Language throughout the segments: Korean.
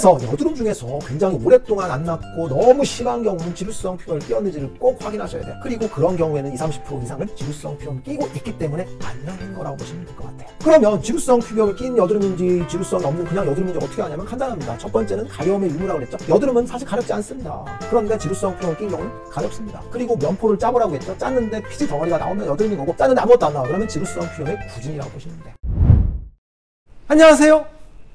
그래서 여드름 중에서 굉장히 오랫동안 안 낫고 너무 심한 경우는 지루성 피부염을 끼었는지를 꼭 확인하셔야 돼요. 그리고 그런 경우에는 20-30% 이상은 지루성 피부염을 끼고 있기 때문에 안 나는 거라고 보시면 될 것 같아요. 그러면 지루성 피부염을 낀 여드름인지 지루성이 없는 그냥 여드름인지 어떻게 하냐면 간단합니다. 첫 번째는 가려움의 유무라고 그랬죠. 여드름은 사실 가렵지 않습니다. 그런데 지루성 피부염을 낀 경우는 가렵습니다. 그리고 면포를 짜보라고 했죠. 짰는데 피지 덩어리가 나오면 여드름인 거고, 짰는데 아무것도 안 나와. 그러면 지루성 피부염의 구진이라고 보시면 돼요. 안녕하세요,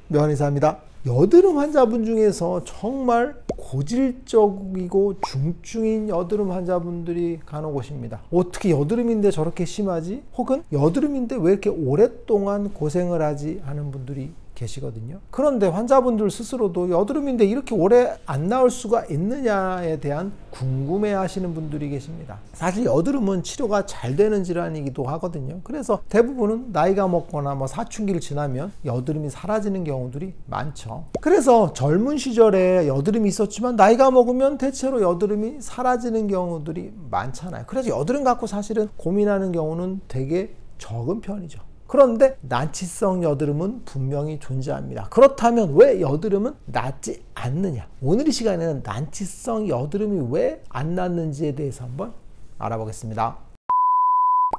명한의사입니다. 여드름 환자분 중에서 정말 고질적이고 중증인 여드름 환자분들이 간혹 오십니다. 어떻게 여드름인데 저렇게 심하지? 혹은 여드름인데 왜 이렇게 오랫동안 고생을 하지? 하는 분들이 계시거든요. 그런데 환자분들 스스로도 여드름인데 이렇게 오래 안 나올 수가 있느냐에 대한 궁금해 하시는 분들이 계십니다. 사실 여드름은 치료가 잘 되는 질환이기도 하거든요. 그래서 대부분은 나이가 먹거나 사춘기를 지나면 여드름이 사라지는 경우들이 많죠. 그래서 젊은 시절에 여드름이 있었지만 나이가 먹으면 대체로 여드름이 사라지는 경우들이 많잖아요. 그래서 여드름 갖고 사실은 고민하는 경우는 되게 적은 편이죠. 그런데 난치성 여드름은 분명히 존재합니다. 그렇다면 왜 여드름은 낫지 않느냐? 오늘 이 시간에는 난치성 여드름이 왜 안 낫는지에 대해서 한번 알아보겠습니다.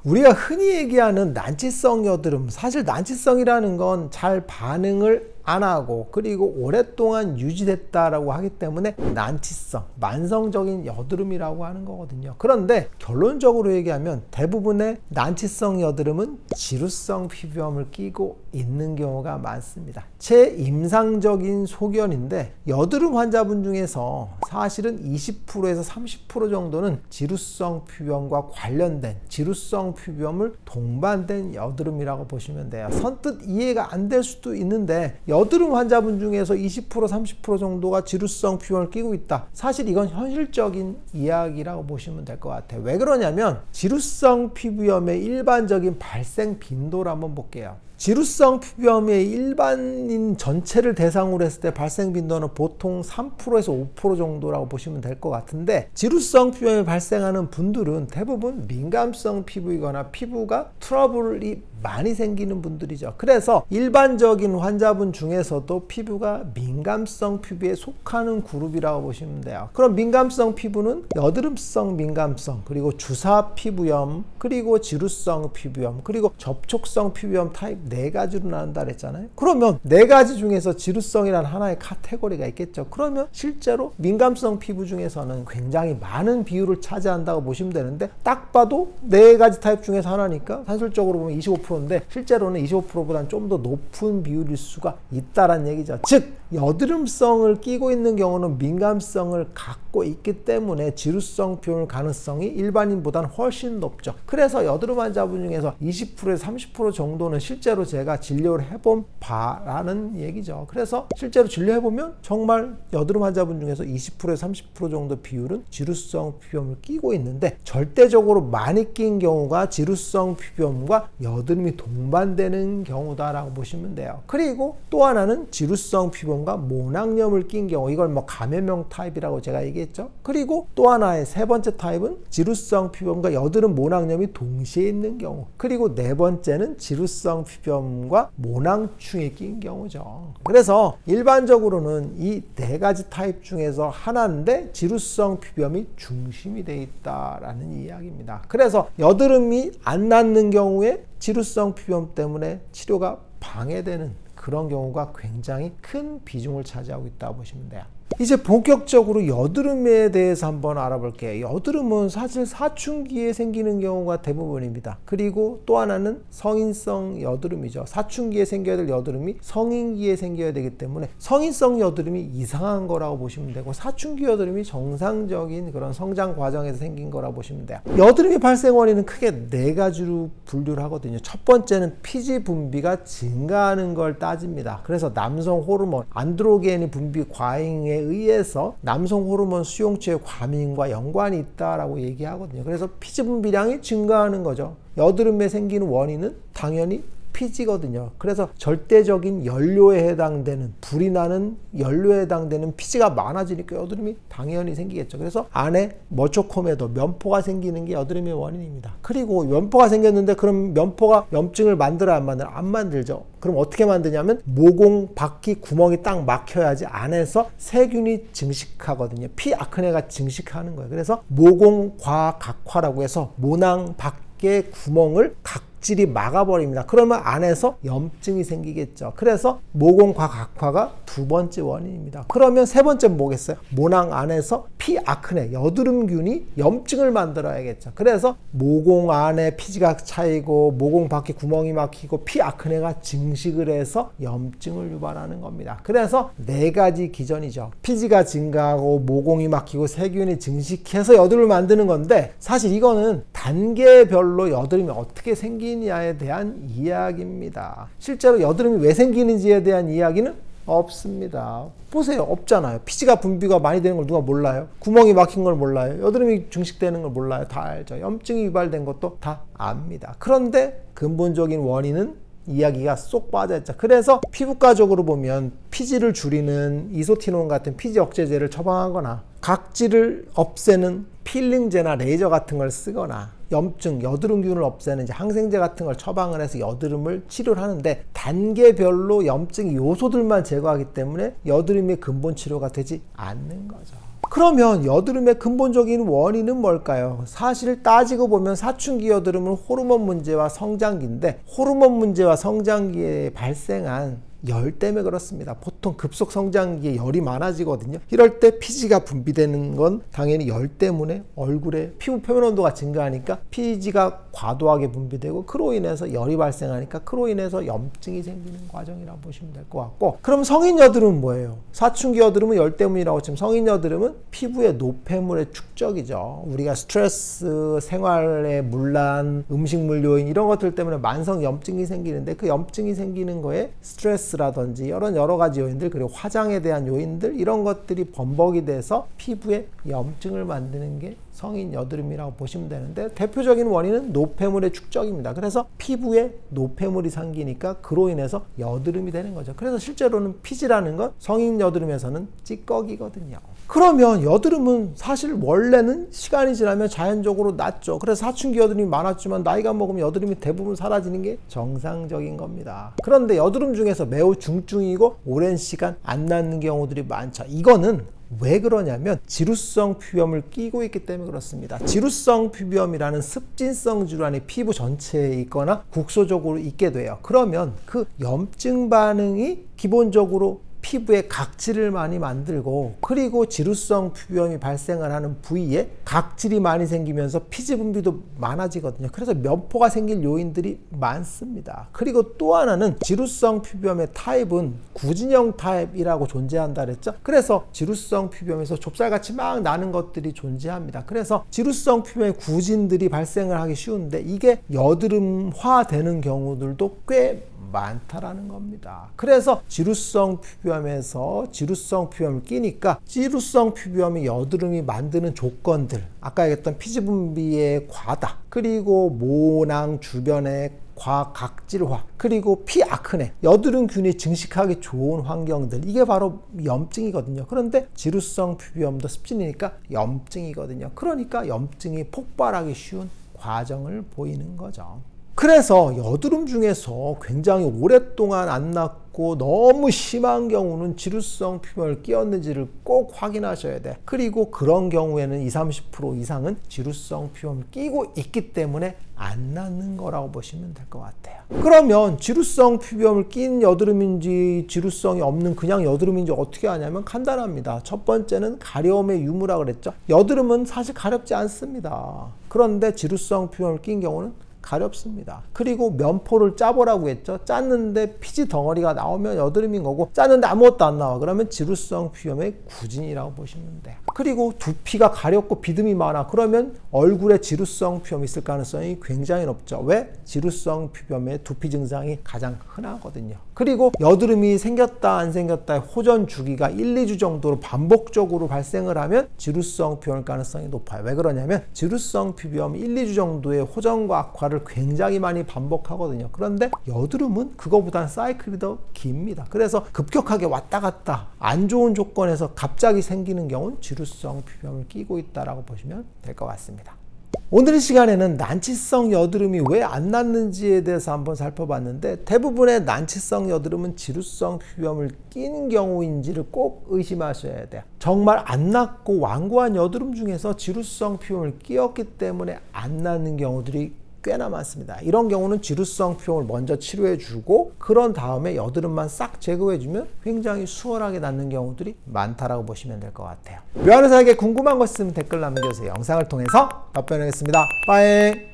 우리가 흔히 얘기하는 난치성 여드름, 사실 난치성이라는 건 잘 반응을 안 하고 그리고 오랫동안 유지됐다라고 하기 때문에 난치성, 만성적인 여드름이라고 하는 거거든요. 그런데 결론적으로 얘기하면 대부분의 난치성 여드름은 지루성 피부염을 끼고 있는 경우가 많습니다. 제 임상적인 소견인데 여드름 환자분 중에서 사실은 20%에서 30% 정도는 지루성 피부염과 관련된 지루성 피부염을 동반된 여드름이라고 보시면 돼요. 선뜻 이해가 안 될 수도 있는데 여드름 환자분 중에서 20% 30% 정도가 지루성 피부염을 끼고 있다. 사실 이건 현실적인 이야기라고 보시면 될 것 같아요. 왜 그러냐면 지루성 피부염의 일반적인 발생 빈도를 한번 볼게요. 지루성 피부염의 일반인 전체를 대상으로 했을 때 발생 빈도는 보통 3%에서 5% 정도라고 보시면 될 것 같은데, 지루성 피부염이 발생하는 분들은 대부분 민감성 피부이거나 피부가 트러블이 많이 생기는 분들이죠. 그래서 일반적인 환자분 중에서도 피부가 민감성 피부에 속하는 그룹이라고 보시면 돼요. 그럼 민감성 피부는 여드름성 민감성, 그리고 주사 피부염, 그리고 지루성 피부염, 그리고 접촉성 피부염 타입 4가지로 나눈다 그랬잖아요. 그러면 4가지 중에서 지루성이라는 하나의 카테고리가 있겠죠. 그러면 실제로 민감성 피부 중에서는 굉장히 많은 비율을 차지한다고 보시면 되는데, 딱 봐도 4가지 타입 중에서 하나니까 산술적으로 보면 25%인데 실제로는 25%보다는 좀 더 높은 비율일 수가 있다는 얘기죠. 즉 여드름성을 끼고 있는 경우는 민감성을 갖고 있기 때문에 지루성 피부염 가능성이 일반인보다는 훨씬 높죠. 그래서 여드름 환자분 중에서 20%에서 30% 정도는 실제로 제가 진료를 해본 바라는 얘기죠. 그래서 실제로 진료해보면 정말 여드름 환자분 중에서 20%에서 30% 정도 비율은 지루성 피부염을 끼고 있는데, 절대적으로 많이 낀 경우가 지루성 피부염과 여드름이 동반되는 경우다라고 보시면 돼요. 그리고 또 하나는 지루성 피부염과 모낭염을 낀 경우, 이걸 감염형 타입이라고 제가 얘기했죠. 그리고 또 하나의 세 번째 타입은 지루성 피부염과 여드름 모낭염이 동시에 있는 경우, 그리고 네 번째는 지루성 피부염과 모낭충이 낀 경우죠. 그래서 일반적으로는 이 4가지 타입 중에서 하나인데 지루성 피부염이 중심이 되어 있다라는 이야기입니다. 그래서 여드름이 안 낫는 경우에 지루성 피부염 때문에 치료가 방해되는 그런 경우가 굉장히 큰 비중을 차지하고 있다고 보시면 돼요. 이제 본격적으로 여드름에 대해서 한번 알아볼게요. 여드름은 사실 사춘기에 생기는 경우가 대부분입니다. 그리고 또 하나는 성인성 여드름이죠. 사춘기에 생겨야 될 여드름이 성인기에 생겨야 되기 때문에 성인성 여드름이 이상한 거라고 보시면 되고, 사춘기 여드름이 정상적인 그런 성장 과정에서 생긴 거라고 보시면 돼요. 여드름의 발생 원인은 크게 4가지로 분류를 하거든요. 첫 번째는 피지 분비가 증가하는 걸 따집니다. 그래서 남성 호르몬 안드로겐의 분비 과잉에 의해서 남성 호르몬 수용체의 과민과 연관이 있다라고 얘기하거든요. 그래서 피지 분비량이 증가하는 거죠. 여드름에 생기는 원인은 당연히 피지거든요. 그래서 절대적인 연료에 해당되는, 불이 나는 연료에 해당되는 피지가 많아지니까 여드름이 당연히 생기겠죠. 그래서 안에 머초콤에도 면포가 생기는 게 여드름의 원인입니다. 그리고 면포가 생겼는데 그럼 면포가 염증을 만들어야 안 만들어요? 안 만들죠. 그럼 어떻게 만드냐면 모공, 바퀴, 구멍이 딱 막혀야지 안에서 세균이 증식하거든요. 피아크네가 증식하는 거예요. 그래서 모공 과각화라고 해서 모낭 밖의 구멍을 각질이 막아버립니다. 그러면 안에서 염증이 생기겠죠. 그래서 모공 과각화가 두 번째 원인입니다. 그러면 세 번째는 뭐겠어요? 모낭 안에서 피아크네, 여드름균이 염증을 만들어야겠죠. 그래서 모공 안에 피지가 차이고 모공 밖에 구멍이 막히고 피아크네가 증식을 해서 염증을 유발하는 겁니다. 그래서 네 가지 기전이죠. 피지가 증가하고 모공이 막히고 세균이 증식해서 여드름을 만드는 건데, 사실 이거는 단계별로 여드름이 어떻게 생기냐에 대한 이야기입니다. 실제로 여드름이 왜 생기는지에 대한 이야기는 없습니다. 보세요. 없잖아요. 피지가 분비가 많이 되는 걸 누가 몰라요? 구멍이 막힌 걸 몰라요? 여드름이 증식되는 걸 몰라요? 다 알죠. 염증이 유발된 것도 다 압니다. 그런데 근본적인 원인은 이야기가 쏙 빠져있죠. 그래서 피부과적으로 보면 피지를 줄이는 이소티논 같은 피지 억제제를 처방하거나 각질을 없애는 필링제나 레이저 같은 걸 쓰거나 염증, 여드름균을 없애는 항생제 같은 걸 처방을 해서 여드름을 치료를 하는데, 단계별로 염증 요소들만 제거하기 때문에 여드름의 근본 치료가 되지 않는 거죠. 그러면 여드름의 근본적인 원인은 뭘까요? 사실 따지고 보면 사춘기 여드름은 호르몬 문제와 성장기인데, 호르몬 문제와 성장기에 발생한 열 때문에 그렇습니다. 보통 급속 성장기에 열이 많아지거든요. 이럴 때 피지가 분비되는 건 당연히 열 때문에 얼굴에 피부 표면 온도가 증가하니까 피지가 과도하게 분비되고, 그로 인해서 열이 발생하니까 그로 인해서 염증이 생기는 과정이라고 보시면 될 것 같고, 그럼 성인 여드름은 뭐예요? 사춘기 여드름은 열 때문이라고 치면 성인 여드름은 피부의 노폐물의 축적이죠. 우리가 스트레스, 생활의 문란, 음식물 요인 이런 것들 때문에 만성 염증이 생기는데, 그 염증이 생기는 거에 스트레스라든지 이런 여러 가지 요인들, 그리고 화장에 대한 요인들, 이런 것들이 범벅이 돼서 피부에 염증을 만드는 게 성인 여드름이라고 보시면 되는데, 대표적인 원인은 노폐물의 축적입니다. 그래서 피부에 노폐물이 생기니까 그로 인해서 여드름이 되는 거죠. 그래서 실제로는 피지라는 건 성인 여드름에서는 찌꺼기거든요. 그러면 여드름은 사실 원래는 시간이 지나면 자연적으로 낫죠. 그래서 사춘기 여드름이 많았지만 나이가 먹으면 여드름이 대부분 사라지는 게 정상적인 겁니다. 그런데 여드름 중에서 매우 중증이고 오랜 시간 안 낫는 경우들이 많죠. 이거는 왜 그러냐면 지루성 피부염을 끼고 있기 때문에 그렇습니다. 지루성 피부염이라는 습진성 질환이 피부 전체에 있거나 국소적으로 있게 돼요. 그러면 그 염증 반응이 기본적으로 피부에 각질을 많이 만들고, 그리고 지루성 피부염이 발생을 하는 부위에 각질이 많이 생기면서 피지 분비도 많아지거든요. 그래서 면포가 생길 요인들이 많습니다. 그리고 또 하나는 지루성 피부염의 타입은 구진형 타입이라고 존재한다 그랬죠. 그래서 지루성 피부염에서 좁쌀같이 막 나는 것들이 존재합니다. 그래서 지루성 피부염의 구진들이 발생을 하기 쉬운데, 이게 여드름화 되는 경우들도 꽤 많다라는 겁니다. 그래서 지루성 피부염에서 지루성 피부염을 끼니까 지루성 피부염이 여드름이 만드는 조건들, 아까 얘기했던 피지 분비의 과다, 그리고 모낭 주변의 과각질화, 그리고 피아크네, 여드름균이 증식하기 좋은 환경들, 이게 바로 염증이거든요. 그런데 지루성 피부염도 습진이니까 염증이거든요. 그러니까 염증이 폭발하기 쉬운 과정을 보이는 거죠. 그래서 여드름 중에서 굉장히 오랫동안 안 낫고 너무 심한 경우는 지루성 피부염을 끼었는지를 꼭 확인하셔야 돼. 그리고 그런 경우에는 20-30% 이상은 지루성 피부염을 끼고 있기 때문에 안 낫는 거라고 보시면 될 것 같아요. 그러면 지루성 피부염을 낀 여드름인지 지루성이 없는 그냥 여드름인지 어떻게 하냐면 간단합니다. 첫 번째는 가려움의 유무라 그랬죠. 여드름은 사실 가렵지 않습니다. 그런데 지루성 피부염을 낀 경우는 가렵습니다. 그리고 면포를 짜보라고 했죠. 짰는데 피지 덩어리가 나오면 여드름인 거고, 짰는데 아무것도 안 나와. 그러면 지루성 피부염의 구진이라고 보시면 돼요. 그리고 두피가 가렵고 비듬이 많아. 그러면 얼굴에 지루성 피부염이 있을 가능성이 굉장히 높죠. 왜? 지루성 피부염의 두피 증상이 가장 흔하거든요. 그리고 여드름이 생겼다 안 생겼다의 호전 주기가 1-2주 정도로 반복적으로 발생을 하면 지루성 피부염일 가능성이 높아요. 왜 그러냐면 지루성 피부염이 1-2주 정도의 호전과 악화를 변화를 굉장히 많이 반복하거든요. 그런데 여드름은 그거보다는 사이클이 더 깁니다. 그래서 급격하게 왔다 갔다 안 좋은 조건에서 갑자기 생기는 경우는 지루성 피부염을 끼고 있다라고 보시면 될 것 같습니다. 오늘 시간에는 난치성 여드름이 왜 안 낫는지에 대해서 한번 살펴봤는데, 대부분의 난치성 여드름은 지루성 피부염을 끼는 경우인지를 꼭 의심하셔야 돼요. 정말 안 낫고 완고한 여드름 중에서 지루성 피부염을 끼었기 때문에 안 낫는 경우들이 꽤나 많습니다. 이런 경우는 지루성 피부염을 먼저 치료해 주고 그런 다음에 여드름만 싹 제거해 주면 굉장히 수월하게 낫는 경우들이 많다라고 보시면 될 것 같아요. 묘한의사에게 궁금한 거 있으면 댓글 남겨주세요. 영상을 통해서 답변하겠습니다. 빠이.